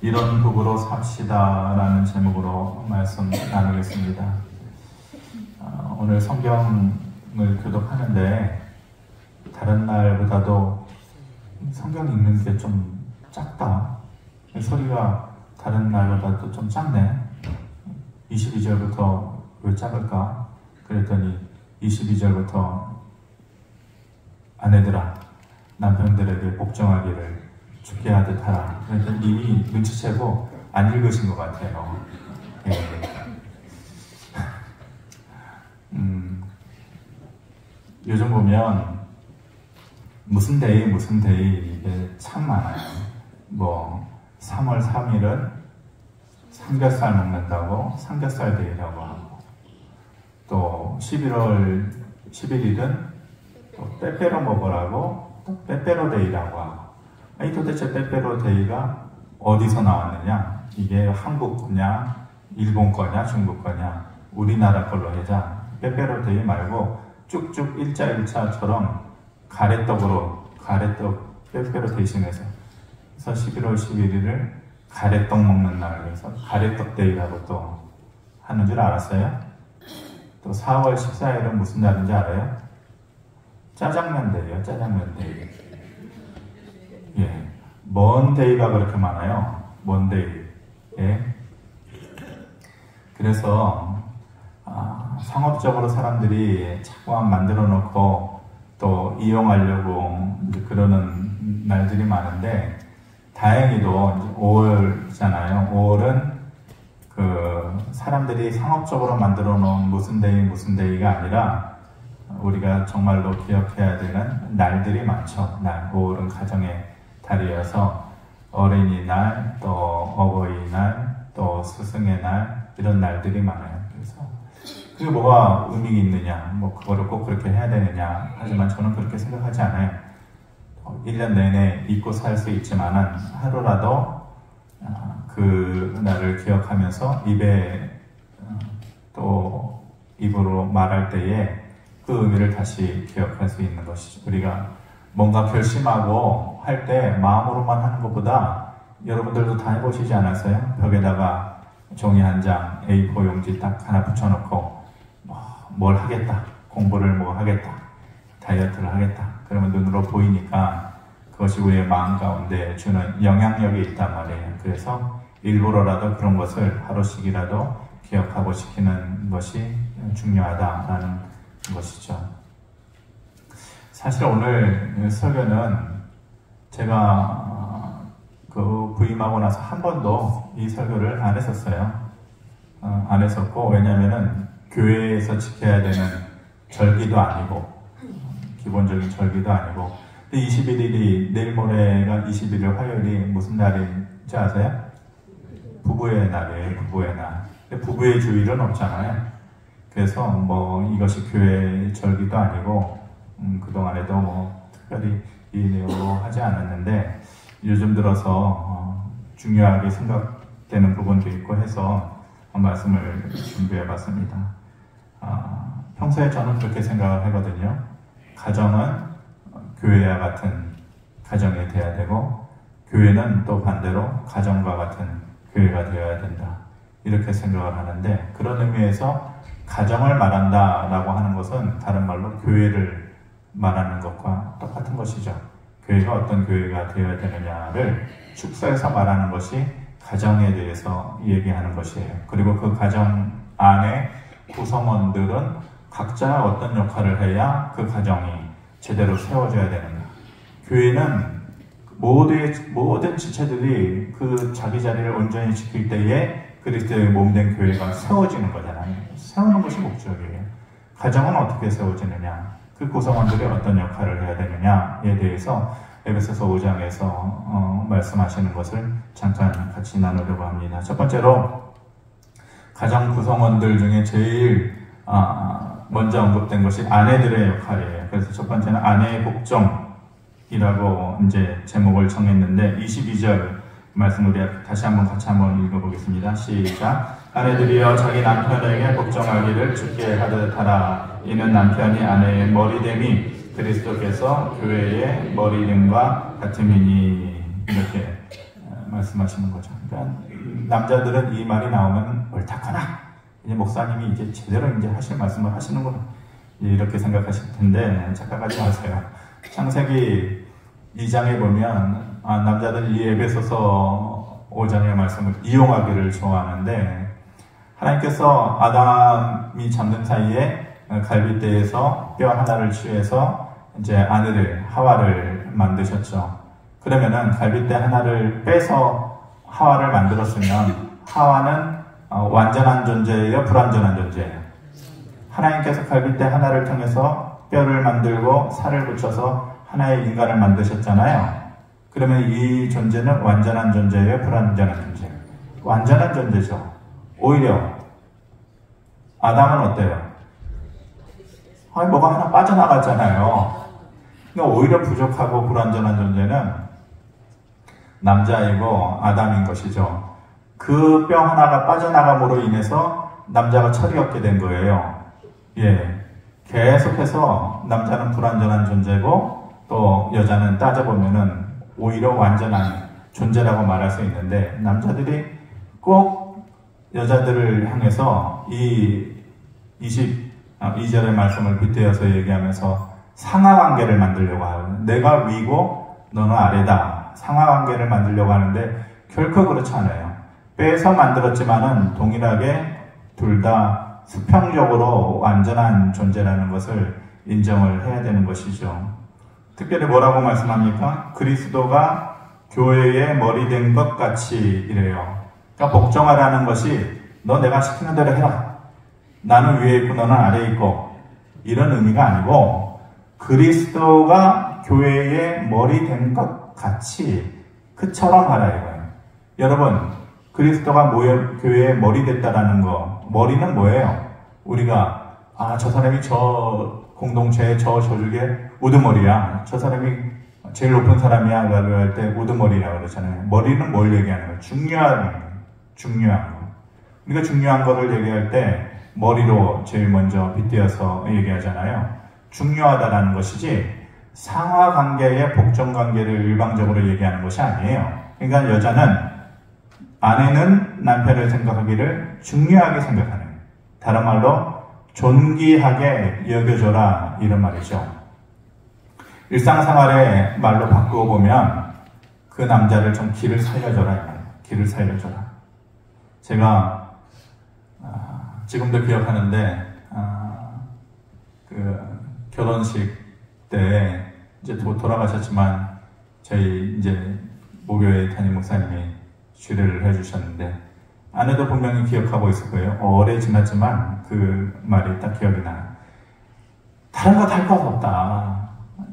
이런 부부로 삽시다라는 제목으로 말씀 나누겠습니다. 오늘 성경을 교독하는데 다른 날보다도 성경 읽는 게 좀 작다. 소리가 다른 날보다도 좀 작네. 22절부터 왜 작을까? 그랬더니 22절부터 아내들아 남편들에게 복종하기를 죽게 하듯 하라. 그랬더니 이미 눈치채고 안 읽으신 것 같아요. 요즘 보면 무슨 데이 이게 참 많아요. 뭐 3월 3일은 삼겹살 먹는다고 삼겹살 데이라고 하고, 또 11월 11일은 또 빼빼로 먹으라고 또 빼빼로 데이라고 하고. 아니 도대체 빼빼로 데이가 어디서 나왔느냐? 이게 한국 거냐, 일본 거냐, 중국 거냐, 우리나라 걸로 해자. 빼빼로 데이 말고 쭉쭉 일자일자처럼 가래떡 빼빼로 대신해서, 그래서 11월 11일을 가래떡 먹는 날, 그래서 가래떡 데이라고 또 하는 줄 알았어요? 또 4월 14일은 무슨 날인지 알아요? 짜장면 데이요. 짜장면 데이. 예, 뭔 데이가 그렇게 많아요? 뭔 데이? 예. 그래서 상업적으로 사람들이 자꾸만 만들어 놓고 또 이용하려고 그러는 날들이 많은데, 다행히도 이제 5월이잖아요. 5월은 그 사람들이 상업적으로 만들어 놓은 무슨 데이가 아니라 우리가 정말로 기억해야 되는 날들이 많죠. 5월은 가정의 달이어서 어린이날, 또 어버이날, 또 스승의 날, 이런 날들이 많아요. 그래서 그게 뭐가 의미가 있느냐, 뭐 그거를 꼭 그렇게 해야 되느냐. 하지만 저는 그렇게 생각하지 않아요. 1년 내내 잊고 살 수 있지만은 하루라도 그 날을 기억하면서 입으로 말할 때에 그 의미를 다시 기억할 수 있는 것이죠. 우리가 뭔가 결심하고 할 때 마음으로만 하는 것보다, 여러분들도 다 해보시지 않았어요? 벽에다가 종이 한 장, A4 용지 딱 하나 붙여놓고 뭘 하겠다, 공부를 뭐 하겠다, 다이어트를 하겠다. 그러면 눈으로 보이니까 그것이 우리의 마음 가운데 주는 영향력이 있단 말이에요. 그래서 일부러라도 그런 것을 하루씩이라도 기억하고 지키는 것이 중요하다라는 것이죠. 사실 오늘 설교는 제가 부임하고 나서 한 번도 이 설교를 안 했었어요. 안 했었고, 왜냐면은 교회에서 지켜야 되는 절기도 아니고, 기본적인 절기도 아니고. 21일이, 내일 모레가 21일 화요일이 무슨 날인지 아세요? 부부의 날이에요. 부부의 날. 근데 부부의 주일은 없잖아요. 그래서 뭐 이것이 교회 절기도 아니고, 그동안에도 뭐 특별히 이 내용으로 하지 않았는데, 요즘 들어서 중요하게 생각되는 부분도 있고 해서 말씀을 준비해 봤습니다. 평소에 저는 그렇게 생각을 하거든요. 가정은 교회와 같은 가정이 되어야 되고, 교회는 또 반대로 가정과 같은 교회가 되어야 된다, 이렇게 생각을 하는데, 그런 의미에서 가정을 말한다라고 하는 것은 다른 말로 교회를 말하는 것과 똑같은 것이죠. 교회가 어떤 교회가 되어야 되느냐를 축소해서 말하는 것이 가정에 대해서 얘기하는 것이에요. 그리고 그 가정 안에 구성원들은 각자 어떤 역할을 해야 그 가정이 제대로 세워져야 되는가. 교회는 모든 지체들이 그 자기 자리를 온전히 지킬 때에 그리스도의 몸된 교회가 세워지는 거잖아요. 세우는 것이 목적이에요. 가정은 어떻게 세워지느냐, 그 구성원들이 어떤 역할을 해야 되느냐에 대해서 에베소서 5장에서 말씀하시는 것을 잠깐 같이 나누려고 합니다. 첫 번째로 가정 구성원들 중에 제일 먼저 언급된 것이 아내들의 역할이에요. 그래서 첫 번째는 아내의 복종이라고 이제 제목을 정했는데, 22절 말씀 우리 다시 한번 같이 한번 읽어보겠습니다. 시작. 아내들이여 자기 남편에게 복종하기를 주께 하듯 하라. 이는 남편이 아내의 머리됨이 그리스도께서 교회의 머리됨과 같음이니. 이렇게 말씀하시는 거죠. 그러니까 남자들은 이 말이 나오면 옳다거나 이제 목사님이 이제 제대로 이제 하실 말씀을 하시는구나 이렇게 생각하실 텐데 착각하지 마세요. 창세기 2장에 보면 남자들이 이 에베소서 5장의 말씀을 이용하기를 좋아하는데 하나님께서 아담이 잠든 사이에 갈빗대에서 뼈 하나를 취해서 이제 아내를 하와를 만드셨죠. 그러면은 갈빗대 하나를 빼서 하와를 만들었으면 하와는 완전한 존재예요, 불완전한 존재예요? 하나님께서 갈빗대 하나를 통해서 뼈를 만들고 살을 붙여서 하나의 인간을 만드셨잖아요. 그러면 이 존재는 완전한 존재예요, 불완전한 존재예요? 완전한 존재죠. 오히려 아담은 어때요? 뭐가 하나 빠져나갔잖아요. 그러니까 오히려 부족하고 불완전한 존재는 남자이고 아담인 것이죠. 그 뼈 하나가 빠져나감으로 인해서 남자가 철이 없게 된 거예요. 예, 계속해서 남자는 불완전한 존재고 또 여자는 따져보면은 오히려 완전한 존재라고 말할 수 있는데 남자들이 꼭 여자들을 향해서 이 22절의 말씀을 빗대어서 얘기하면서 상하관계를 만들려고 하는, 내가 위고 너는 아래다, 상하관계를 만들려고 하는데 결코 그렇지 않아요. 빼서 만들었지만은 동일하게 둘 다 수평적으로 완전한 존재라는 것을 인정을 해야 되는 것이죠. 특별히 뭐라고 말씀합니까? 그리스도가 교회의 머리 된 것 같이 이래요. 그러니까 복종하라는 것이 너 내가 시키는 대로 해라, 나는 위에 있고 너는 아래에 있고, 이런 의미가 아니고 그리스도가 교회의 머리 된 것 같이 그처럼 하라 이거예요. 여러분, 그리스도가 교회의 머리 됐다라는 거, 머리는 뭐예요? 우리가 저 사람이 저 공동체의 저 조직의 우두머리야, 저 사람이 제일 높은 사람이야 라고 할 때 우두머리라고 그러잖아요. 머리는 뭘 얘기하는 거예요? 중요한 거. 우리가 중요한 거를 얘기할 때 머리로 제일 먼저 빗대어서 얘기하잖아요. 중요하다라는 것이지 상하관계의 복종관계를 일방적으로 얘기하는 것이 아니에요. 그러니까 여자는, 아내는 남편을 생각하기를 중요하게 생각하는, 다른 말로 존귀하게 여겨줘라 이런 말이죠. 일상생활의 말로 바꾸어 보면 그 남자를 좀 길을 살려줘라 이 말이에요. 길을 살려줘라. 제가 지금도 기억하는데 그 결혼식 때 이제 돌아가셨지만 저희 이제 모교회 담임 목사님이 주례를 해주셨는데 아내도 분명히 기억하고 있을 거예요. 오래 지났지만 그 말이 딱 기억이 나요. 다른 거 할 것 없다.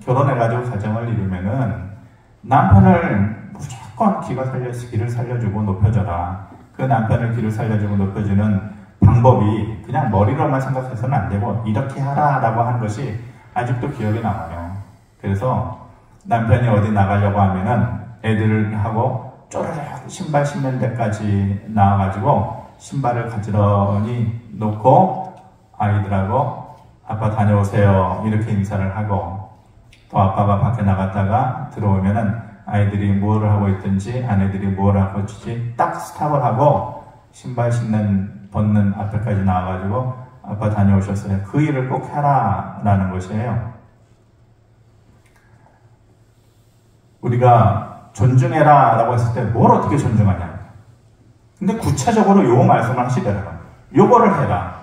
결혼해가지고 가정을 이루면은 남편을 무조건 길을 살려주고 높여줘라. 그 남편을 길을 살려주고 높여주는 방법이 그냥 머리로만 생각해서는 안 되고 이렇게 하라라고 하는 것이 아직도 기억이 남아요. 그래서 남편이 어디 나가려고 하면은 애들하고 쪼르륵 신발 신는 데까지 나와가지고 신발을 가지런히 놓고 아이들하고 아빠 다녀오세요 이렇게 인사를 하고, 또 아빠가 밖에 나갔다가 들어오면은 아이들이 무엇을 하고 있든지 아내들이 무엇을 하고 있든지 딱 스탑을 하고 신발 벗는 앞에까지 나와가지고 아빠 다녀오셨어요. 그 일을 꼭 해라라는 것이에요. 우리가 존중해라 라고 했을 때 뭘 어떻게 존중하냐. 근데 구체적으로 요 말씀을 하시더라고요. 요거를 해라.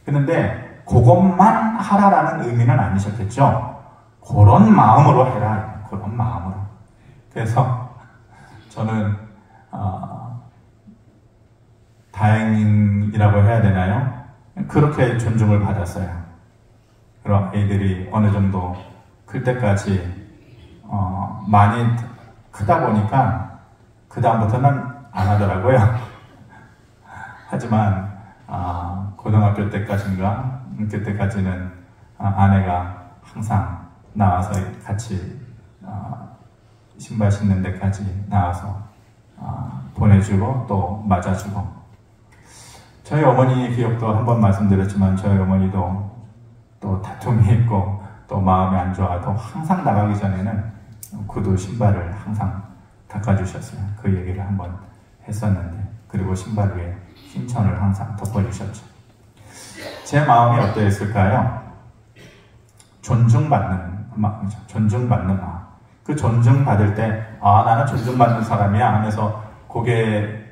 그런데 그것만 하라라는 의미는 아니셨겠죠. 그런 마음으로 해라. 그런 마음으로. 그래서 저는 다행이라고 해야 되나요? 그렇게 존중을 받았어요. 그럼 아이들이 어느 정도 클 때까지 많이 크다 보니까 그 다음부터는 안 하더라고요. 하지만 고등학교 때까지인가 그때까지는 아내가 항상 나와서 같이 신발 신는 데까지 나와서 보내주고 또 맞아주고. 저희 어머니의 기억도 한번 말씀드렸지만 저희 어머니도 또 다툼이 있고 또 마음이 안 좋아도 항상 나가기 전에는 구두 신발을 항상 닦아주셨어요. 그 얘기를 한번 했었는데, 그리고 신발 위에 흰천을 항상 덮어주셨죠. 제 마음이 어떠했을까요? 존중받는 마음이죠. 존중받는 마음. 그 존중받을 때, 나는 존중받는 사람이야 하면서 고개에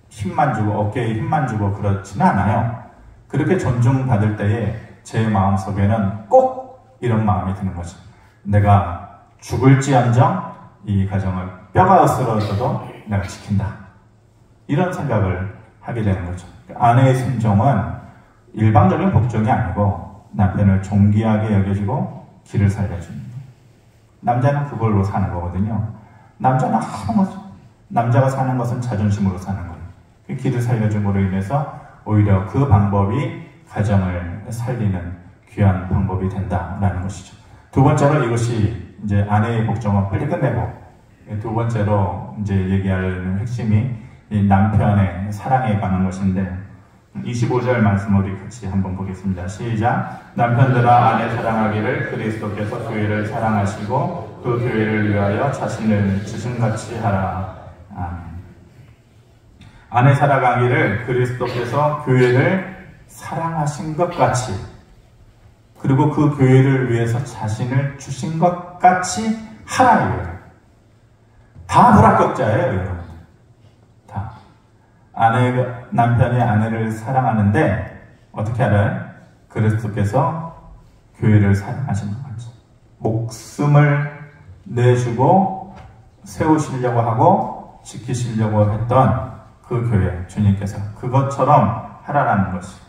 힘만 주고 어깨에 힘만 주고 그렇지는 않아요. 그렇게 존중받을 때에 제 마음속에는 꼭 이런 마음이 드는 거죠. 내가 죽을지언정 이 가정을 뼈가 쓰러져도 내가 지킨다. 이런 생각을 하게 되는 거죠. 아내의 순종은 일방적인 복종이 아니고 남편을 존귀하게 여겨주고 길을 살려줍니다. 남자는 그걸로 사는 거거든요. 남자는 남자가 사는 것은 자존심으로 사는 거예요. 그 길을 살려줌으로 인해서 오히려 그 방법이 가정을 살리는 귀한 방법이 된다라는 것이죠. 두 번째로 이것이 이제 아내의 복종은 빨리 끝내고, 두 번째로 이제 얘기할 핵심이 이 남편의 사랑에 관한 것인데, 25절 말씀 우리 같이 한번 보겠습니다. 시작. 남편들아 아내 사랑하기를 그리스도께서 교회를 사랑하시고 그 교회를 위하여 자신을 주신같이 하라. 아멘. 아내 사랑하기를 그리스도께서 교회를 사랑하신 것 같이, 그리고 그 교회를 위해서 자신을 주신 것 같이 하라 이거예요. 다 불합격자예요, 여러분. 다. 남편이 아내를 사랑하는데 어떻게 알아요? 그리스도께서 교회를 사랑하신 것 같이. 목숨을 내주고 세우시려고 하고 지키시려고 했던 그 교회, 주님께서 그것처럼 하라라는 것이.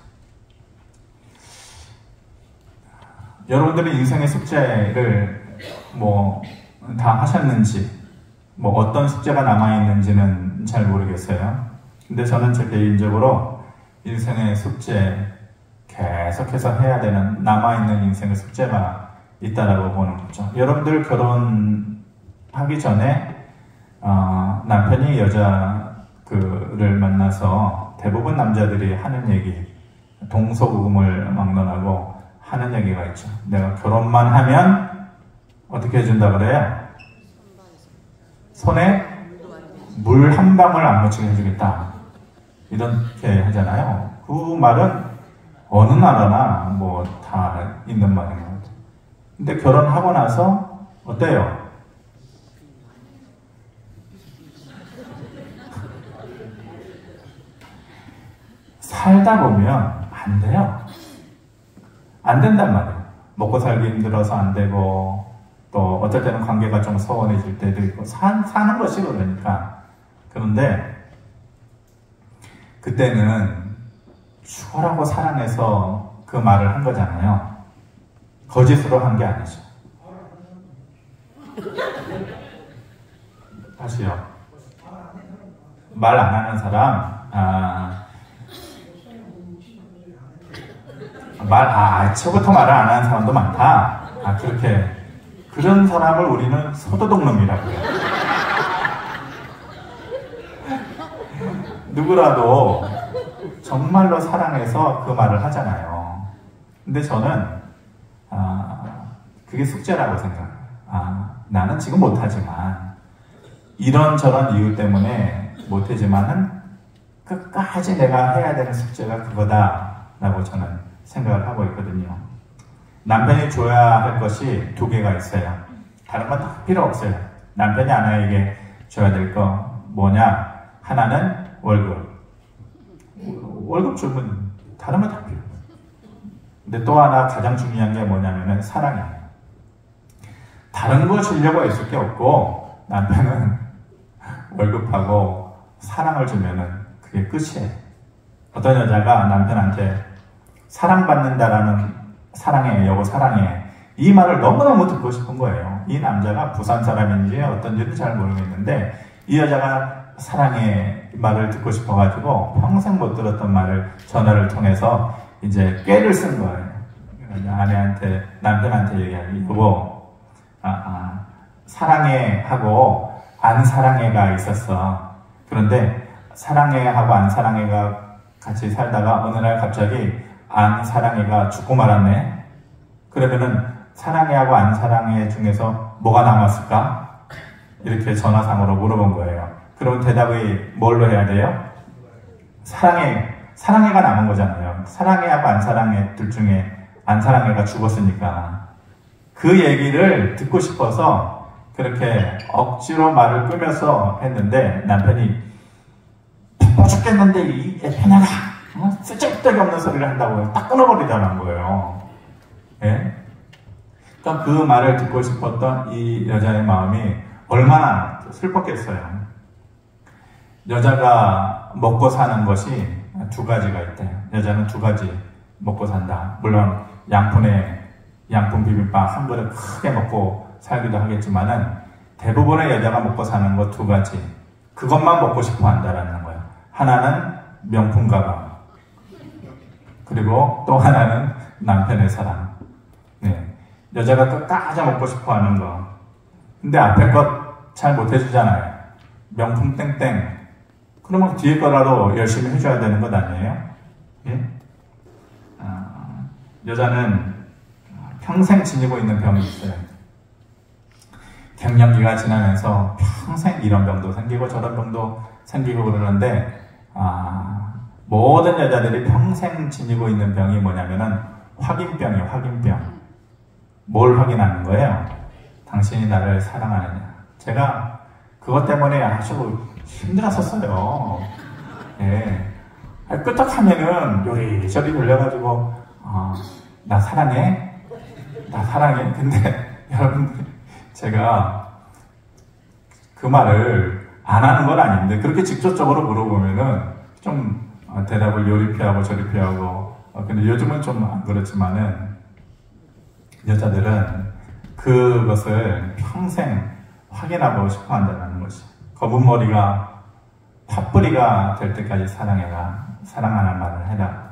여러분들이 인생의 숙제를 다 하셨는지, 어떤 숙제가 남아있는지는 잘 모르겠어요. 근데 저는 제 개인적으로 인생의 숙제, 계속해서 해야 되는 남아있는 인생의 숙제가 있다라고 보는 거죠. 여러분들 결혼하기 전에 남편이 여자를 만나서 대부분 남자들이 하는 얘기, 동서고금을 막론하고 하는 얘기가 있죠. 내가 결혼만 하면 어떻게 해준다 그래요? 손에 물 한 방울 안 묻히게 해주겠다. 이렇게 하잖아요. 그 말은 어느 나라나 다 있는 말인 것 같아요. 근데 결혼하고 나서 어때요? 살다 보면 안 돼요. 안 된단 말이에요. 먹고 살기 힘들어서 안 되고, 또 어떨 때는 관계가 좀 서운해질 때도 있고, 사는 것이 그러니까. 그런데 그때는 죽어라고 사랑해서 그 말을 한 거잖아요. 거짓으로 한 게 아니죠. 다시요. 말 안 하는 사람, 애초부터 말을 안 하는 사람도 많다. 그런 사람을 우리는 소도둑놈이라고 해요. 누구라도 정말로 사랑해서 그 말을 하잖아요. 근데 저는 그게 숙제라고 생각해요. 나는 지금 못하지만 이런저런 이유 때문에 못하지만은 끝까지 내가 해야 되는 숙제가 그거다라고 저는 생각을 하고 있거든요. 남편이 줘야 할 것이 두 개가 있어요. 다른 건 다 필요 없어요. 남편이 아내에게 줘야 될 거 뭐냐? 하나는 월급 주면 다른 건 다 필요 없어요. 근데 또 하나 가장 중요한 게 뭐냐면은 사랑이에요. 다른 거 주려고 애쓸 게 없고 남편은 월급하고 사랑을 주면은 그게 끝이에요. 어떤 여자가 남편한테 사랑받는다라는 사랑해, 여보 사랑해, 이 말을 너무너무 듣고 싶은 거예요. 이 남자가 부산 사람인지 어떤지는 잘 모르겠는데 이 여자가 사랑해 말을 듣고 싶어가지고 평생 못 들었던 말을 전화를 통해서 이제 꾀를 쓴 거예요. 남편한테 얘기하기, 여보, 사랑해 하고 안 사랑해가 있었어. 그런데 사랑해 하고 안 사랑해가 같이 살다가 어느 날 갑자기 안 사랑해가 죽고 말았네. 그러면은 사랑해하고 안 사랑해 중에서 뭐가 남았을까? 이렇게 전화상으로 물어본 거예요. 그럼 대답이 뭘로 해야 돼요? 사랑해가 남은 거잖아요. 사랑해하고 안 사랑해 둘 중에 안 사랑해가 죽었으니까. 그 얘기를 듣고 싶어서 그렇게 억지로 말을 끄면서 했는데 남편이 바빠 죽겠는데 이 애편아가 쓸데기 없는 소리를 한다고 딱 끊어버리자는 거예요. 예? 그러니까 그 말을 듣고 싶었던 이 여자의 마음이 얼마나 슬펐겠어요. 여자가 먹고 사는 것이 두 가지가 있대요. 여자는 두 가지 먹고 산다. 물론 양푼 비빔밥 한 그릇 크게 먹고 살기도 하겠지만은 대부분의 여자가 먹고 사는 것 두 가지. 그것만 먹고 싶어 한다라는 거예요. 하나는 명품 가방. 그리고 또 하나는 남편의 사랑. 네. 여자가 끝까지 먹고 싶어 하는 거. 근데 앞에 것 잘 못 해주잖아요. 명품 땡땡. 그러면 뒤에 거라도 열심히 해줘야 되는 것 아니에요? 예? 여자는 평생 지니고 있는 병이 있어요. 갱년기가 지나면서 평생 이런 병도 생기고 저런 병도 생기고 그러는데 모든 여자들이 평생 지니고 있는 병이 뭐냐면은 확인병이에요. 확인병. 뭘 확인하는 거예요? 당신이 나를 사랑하느냐. 제가 그것 때문에 아주 힘들었었어요. 예. 끄떡하면은 요리저리 돌려가지고 나 사랑해? 나 사랑해? 근데 여러분 제가 그 말을 안 하는 건 아닌데 그렇게 직접적으로 물어보면은 좀 대답을 요리 피하고 저리 피하고 근데 요즘은 좀 안 그렇지만은 여자들은 그것을 평생 확인하고 싶어 한다는 것이. 검은 머리가 팥뿌리가 될 때까지 사랑해라. 사랑하는 말을 해라.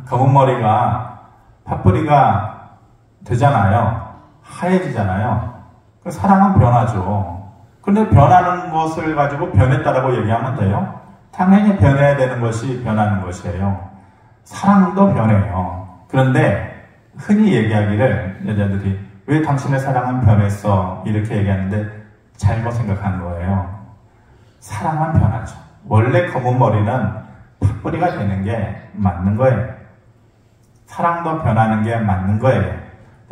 검은 머리가 팥뿌리가 되잖아요. 하얘지잖아요. 그 사랑은 변하죠. 근데 변하는 것을 가지고 변했다라고 얘기하면 돼요? 당연히 변해야 되는 것이 변하는 것이에요. 사랑도 변해요. 그런데 흔히 얘기하기를 여자들이 왜 당신의 사랑은 변했어? 이렇게 얘기하는데 잘못 생각한 거예요. 사랑은 변하죠. 원래 검은 머리는 팥뿌리가 되는 게 맞는 거예요. 사랑도 변하는 게 맞는 거예요.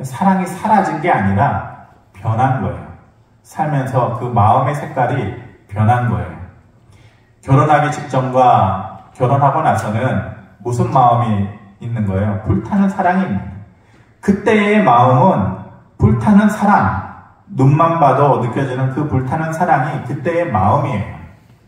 사랑이 사라진 게 아니라 변한 거예요. 살면서 그 마음의 색깔이 변한 거예요. 결혼하기 직전과 결혼하고 나서는 무슨 마음이 있는 거예요? 불타는 사랑이 있는 거예요. 그때의 마음은 불타는 사랑, 눈만 봐도 느껴지는 그 불타는 사랑이 그때의 마음이에요.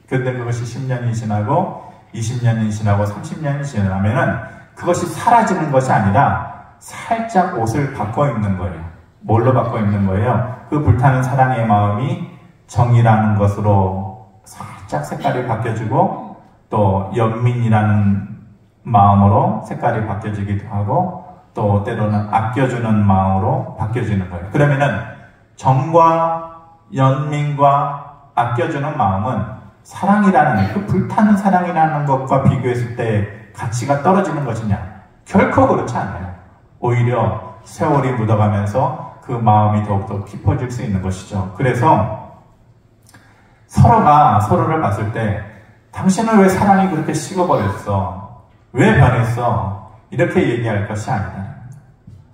그런데 그것이 10년이 지나고 20년이 지나고 30년이 지나면은 그것이 사라지는 것이 아니라 살짝 옷을 바꿔 입는 거예요. 뭘로 바꿔 입는 거예요? 그 불타는 사랑의 마음이 정이라는 것으로 살짝 색깔이 바뀌어지고 또 연민이라는 마음으로 색깔이 바뀌어지기도 하고 또 때로는 아껴주는 마음으로 바뀌어지는 거예요. 그러면은 정과 연민과 아껴주는 마음은 사랑이라는 그 불타는 사랑이라는 것과 비교했을 때 가치가 떨어지는 것이냐? 결코 그렇지 않아요. 오히려 세월이 묻어가면서 그 마음이 더욱더 깊어질 수 있는 것이죠. 그래서 서로가 서로를 봤을 때 당신은 왜 사랑이 그렇게 식어버렸어? 왜 변했어? 이렇게 얘기할 것이 아니다.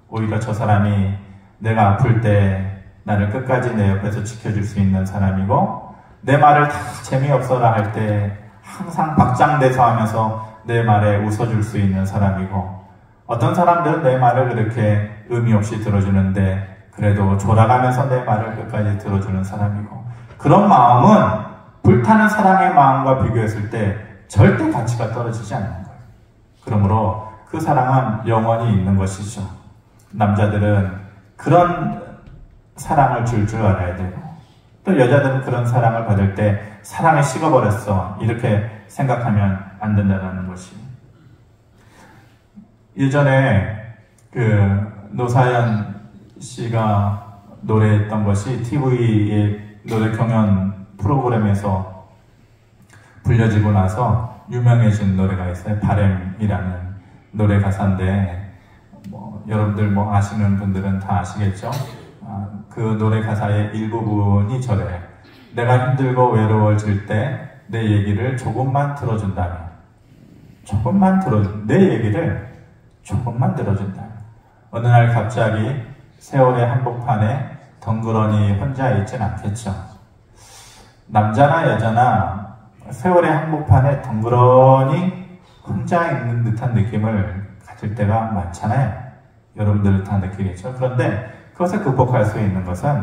오히려 저 사람이 내가 아플 때 나를 끝까지 내 옆에서 지켜줄 수 있는 사람이고 내 말을 다 재미없어라 할 때 항상 박장대소 하면서 내 말에 웃어줄 수 있는 사람이고 어떤 사람들은 내 말을 그렇게 의미 없이 들어주는데 그래도 졸아가면서 내 말을 끝까지 들어주는 사람이고 그런 마음은 불타는 사랑의 마음과 비교했을 때 절대 가치가 떨어지지 않는 거예요. 그러므로 그 사랑은 영원히 있는 것이죠. 남자들은 그런 사랑을 줄 알아야 되고 또 여자들은 그런 사랑을 받을 때 사랑이 식어버렸어 이렇게 생각하면 안 된다는 것이. 예전에 그 노사연 씨가 노래했던 것이 TV의 노래 경연 프로그램에서 불려지고 나서 유명해진 노래가 있어요. 바램이라는 노래 가사인데 여러분들 아시는 분들은 다 아시겠죠? 그 노래 가사의 일부분이 저래. 내가 힘들고 외로워질 때 내 얘기를 조금만 들어준다면, 내 얘기를 조금만 들어준다면, 어느 날 갑자기 세월의 한복판에 덩그러니 혼자 있진 않겠죠. 남자나 여자나 세월의 한복판에 덩그러니 혼자 있는 듯한 느낌을 가질 때가 많잖아요. 여러분들 다 느끼겠죠. 그런데 그것을 극복할 수 있는 것은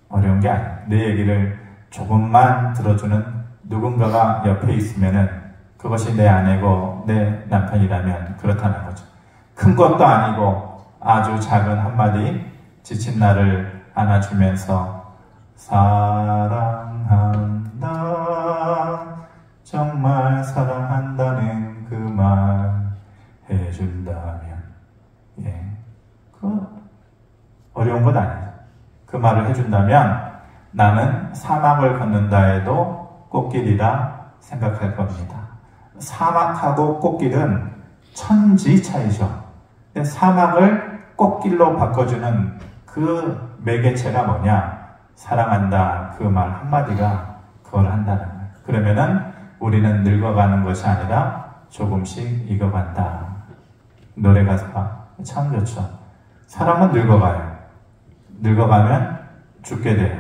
어려운 게 아니에요. 내 얘기를 조금만 들어주는 누군가가 옆에 있으면은 그것이 내 아내고 내 남편이라면 그렇다는 거죠. 큰 것도 아니고 아주 작은 한마디 지친 나를 안아주면서 사랑한다, 정말 사랑한다는 그 말 해준다면, 그 어려운 것 아니에요. 그 말을 해준다면 나는 사막을 걷는다 해도 꽃길이라 생각할 겁니다. 사막하고 꽃길은 천지 차이죠. 사막을 꽃길로 바꿔주는 그 매개체가 뭐냐? 사랑한다, 그 말 한마디가 그걸 한다는 거예요. 그러면은 우리는 늙어가는 것이 아니라 조금씩 익어간다. 노래 가사가 참 좋죠. 사람은 늙어가요. 늙어가면 죽게 돼요.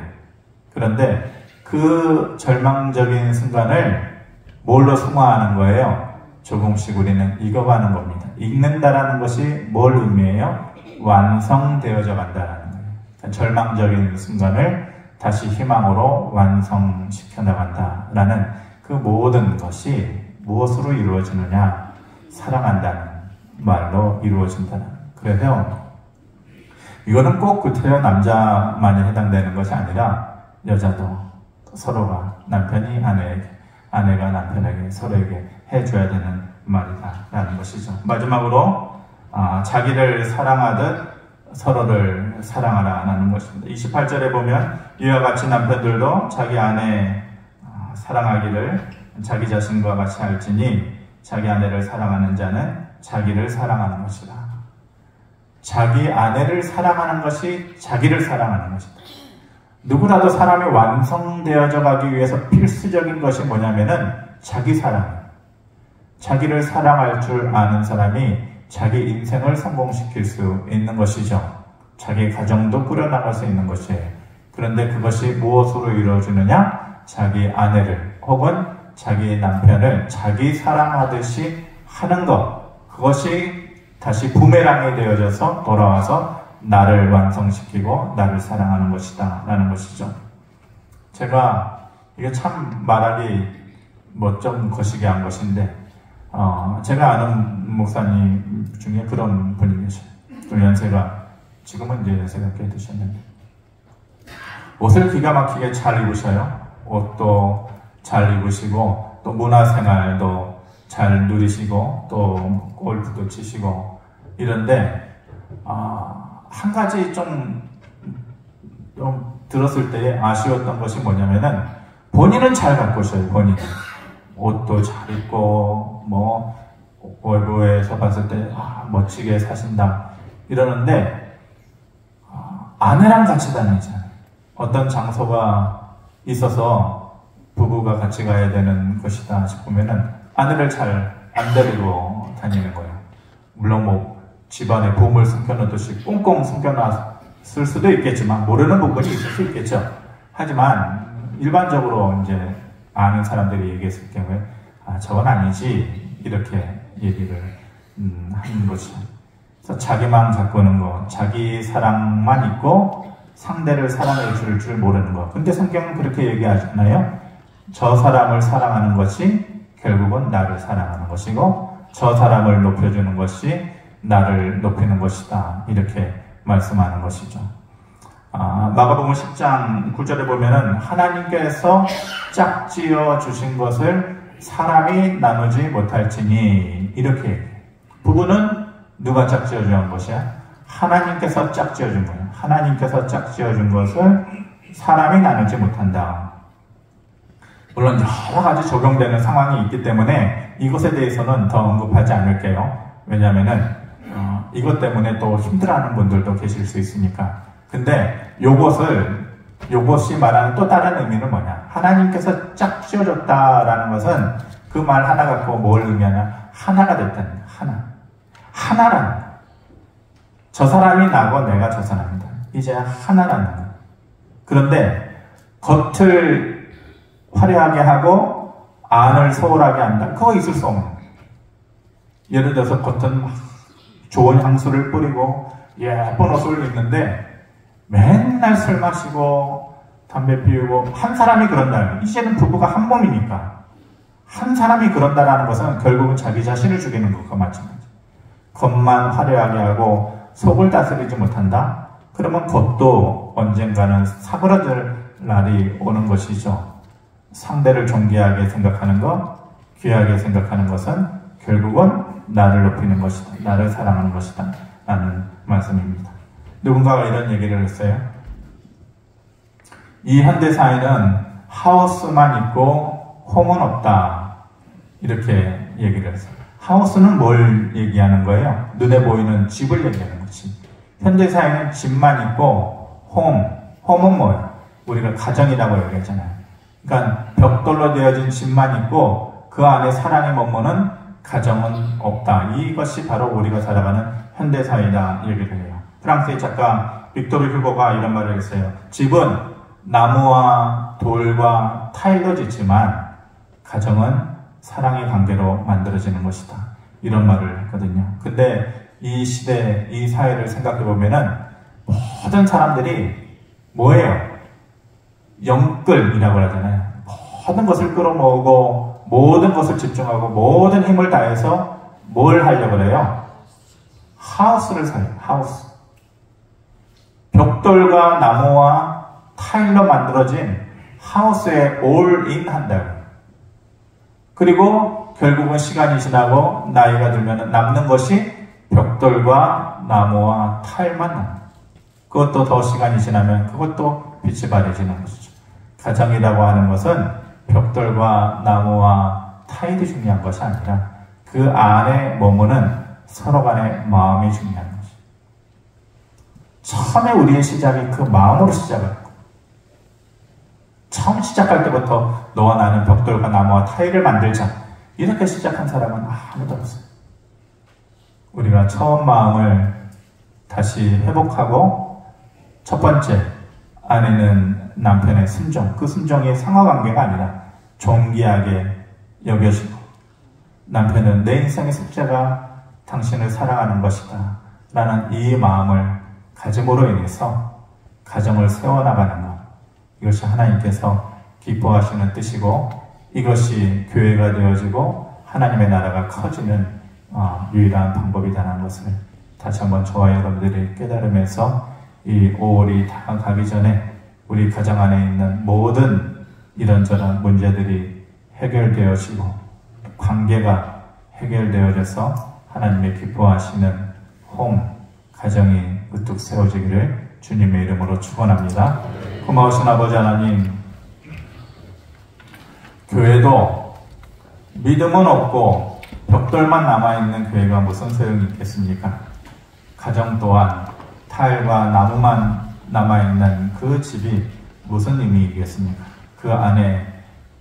그런데 그 절망적인 순간을 뭘로 승화하는 거예요? 조금씩 우리는 익어가는 겁니다. 익는다라는 것이 뭘 의미해요? 완성되어져 간다라는 거예요. 절망적인 순간을 다시 희망으로 완성시켜 나간다라는 그 모든 것이 무엇으로 이루어지느냐? 사랑한다는 말로 이루어진다는. 그래서 이거는 꼭 구태여 남자만이 해당되는 것이 아니라 여자도 서로가 남편이 아내에게, 아내가 남편에게 서로에게 해줘야 되는 말이다라는 것이죠. 마지막으로 자기를 사랑하듯 서로를 사랑하라는 것입니다. 28절에 보면 이와 같이 남편들도 자기 아내 사랑하기를 자기 자신과 같이 할지니 자기 아내를 사랑하는 자는 자기를 사랑하는 것이다. 자기 아내를 사랑하는 것이 자기를 사랑하는 것이다. 누구라도 사람이 완성되어져 가기 위해서 필수적인 것이 뭐냐면은 자기 사랑. 자기를 사랑할 줄 아는 사람이 자기 인생을 성공시킬 수 있는 것이죠. 자기 가정도 꾸려나갈 수 있는 것이에요. 그런데 그것이 무엇으로 이루어지느냐? 자기 아내를 혹은 자기 남편을 자기 사랑하듯이 하는 것. 그것이 다시 부메랑이 되어져서 돌아와서 나를 완성시키고 나를 사랑하는 것이다 라는 것이죠. 제가 이게 참 말하기 좀 거시기한 것인데 제가 아는 목사님 중에 그런 분이 계셔요. 또 연세가 지금은 이제 연세가 꽤 드셨는데 옷을 기가 막히게 잘 입으셔요. 옷도 잘 입으시고 또 문화생활도 잘 누리시고 또 골프도 치시고 이런데 한 가지 좀 들었을 때 아쉬웠던 것이 뭐냐면은 본인은 잘 갖고 오셔요. 본인은 옷도 잘 입고 외부에서 봤을 때 멋지게 사신다 이러는데 아내랑 같이 다니잖아요. 어떤 장소가 있어서 부부가 같이 가야 되는 것이다 싶으면은 아내를 잘 안 데리고 다니는 거예요. 물론 집안에 보물 숨겨놓듯이 꽁꽁 숨겨놨을 수도 있겠지만 모르는 부분이 있을 수 있겠죠. 하지만 일반적으로 이제 아는 사람들이 얘기했을 경우에 저건 아니지 이렇게 얘기를 하는 거죠. 그래서 자기만 가꾸는 거, 자기 사랑만 있고 상대를 사랑해 줄 모르는 거. 근데 성경은 그렇게 얘기하잖아요. 저 사람을 사랑하는 것이 결국은 나를 사랑하는 것이고 저 사람을 높여주는 것이 나를 높이는 것이다. 이렇게 말씀하는 것이죠. 마가복음 10장 9절에 보면은 하나님께서 짝지어 주신 것을 사람이 나누지 못할지니 이렇게 부부는 누가 짝지어 준 것이야? 하나님께서 짝지어 준 거예요. 하나님께서 짝지어 준 것을 사람이 나누지 못한다. 물론 여러 가지 적용되는 상황이 있기 때문에 이것에 대해서는 더 언급하지 않을게요. 왜냐하면은 이것 때문에 또 힘들어하는 분들도 계실 수 있으니까 근데 요것이 말하는 또 다른 의미는 뭐냐? 하나님께서 짝 지어줬다라는 것은 그 말 하나 갖고 뭘 의미하냐? 하나가 됐다는 거야. 하나라는 거야. 저 사람이 나고 내가 저 사람이다. 이제 하나라는 거야. 그런데 겉을 화려하게 하고 안을 소홀하게 한다. 그거 있을 수 없는 거야. 예를 들어서 겉은 좋은 향수를 뿌리고 예쁜 옷을 입는데 맨날 술 마시고 담배 피우고 한 사람이 그런다는 거예요. 이제는 부부가 한 몸이니까 한 사람이 그런다는 것은 결국은 자기 자신을 죽이는 것과 마찬가지. 겉만 화려하게 하고 속을 다스리지 못한다? 그러면 겉도 언젠가는 사그러들 날이 오는 것이죠. 상대를 존귀하게 생각하는 것, 귀하게 생각하는 것은 결국은 나를 높이는 것이다. 나를 사랑하는 것이다. 라는 말씀입니다. 누군가가 이런 얘기를 했어요. 이 현대사회는 하우스만 있고 홈은 없다. 이렇게 얘기를 했어요. 하우스는 뭘 얘기하는 거예요? 눈에 보이는 집을 얘기하는 거지. 현대사회는 집만 있고 홈은 뭐예요? 우리가 가정이라고 얘기하잖아요. 그러니까 벽돌로 되어진 집만 있고 그 안에 사랑이 머무는 가정은 없다. 이것이 바로 우리가 살아가는 현대사회다 얘기를 해요. 프랑스의 작가 빅토르 휴고가 이런 말을 했어요. 집은 나무와 돌과 타일로 짓지만 가정은 사랑의 관계로 만들어지는 것이다. 이런 말을 했거든요. 근데 이 시대, 이 사회를 생각해 보면은 모든 사람들이 뭐예요? 영끌이라고 하잖아요. 모든 것을 끌어모으고 모든 것을 집중하고 모든 힘을 다해서 뭘 하려고 그래요? 하우스를 사요. 하우스. 벽돌과 나무와 타일로 만들어진 하우스에 올인 한다고. 그리고 결국은 시간이 지나고 나이가 들면 남는 것이 벽돌과 나무와 타일만 남는. 그것도 더 시간이 지나면 그것도 빛이 바래지는 것이죠. 가정이라고 하는 것은 벽돌과 나무와 타일이 중요한 것이 아니라 그 안에 머무는 서로 간의 마음이 중요한 것이죠. 처음에 우리의 시작이 그 마음으로 시작을 했고 처음 시작할 때부터 너와 나는 벽돌과 나무와 타일을 만들자 이렇게 시작한 사람은 아무도 없어요. 우리가 처음 마음을 다시 회복하고 첫 번째 아내는 남편의 순종, 그 순종이 상하관계가 아니라 존귀하게 여겨지고 남편은 내 인생의 숙제가 당신을 사랑하는 것이다 라는 이 마음을 가짐으로 인해서 가정을 세워나가는 것, 이것이 하나님께서 기뻐하시는 뜻이고 이것이 교회가 되어지고 하나님의 나라가 커지는 유일한 방법이라는 것을 다시 한번 저와 여러분들이 깨달으면서 이 5월이 다 가기 전에 우리 가정 안에 있는 모든 이런저런 문제들이 해결되어지고 관계가 해결되어져서 하나님의 기뻐하시는 가정이 우뚝 세워지기를 주님의 이름으로 축원합니다. 고마우신 아버지 하나님, 교회도 믿음은 없고 벽돌만 남아있는 교회가 무슨 소용이 있겠습니까? 가정 또한 타일과 나무만 남아있는 그 집이 무슨 의미이겠습니까? 그 안에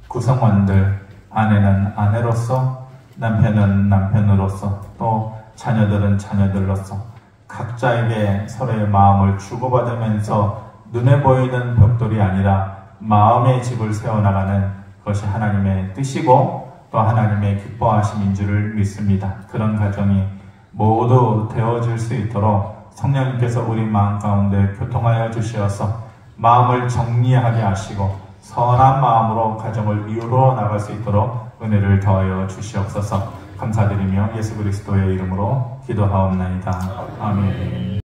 구성원들, 아내는 아내로서, 남편은 남편으로서, 또 자녀들은 자녀들로서 각자에게 서로의 마음을 주고받으면서 눈에 보이는 벽돌이 아니라 마음의 집을 세워나가는 것이 하나님의 뜻이고 또 하나님의 기뻐하심인 줄을 믿습니다. 그런 가정이 모두 되어질 수 있도록 성령님께서 우리 마음 가운데 교통하여 주시어서 마음을 정리하게 하시고 선한 마음으로 가정을 이루어 나갈 수 있도록 은혜를 더하여 주시옵소서. 감사드리며 예수 그리스도의 이름으로 기도하옵나이다. 아멘.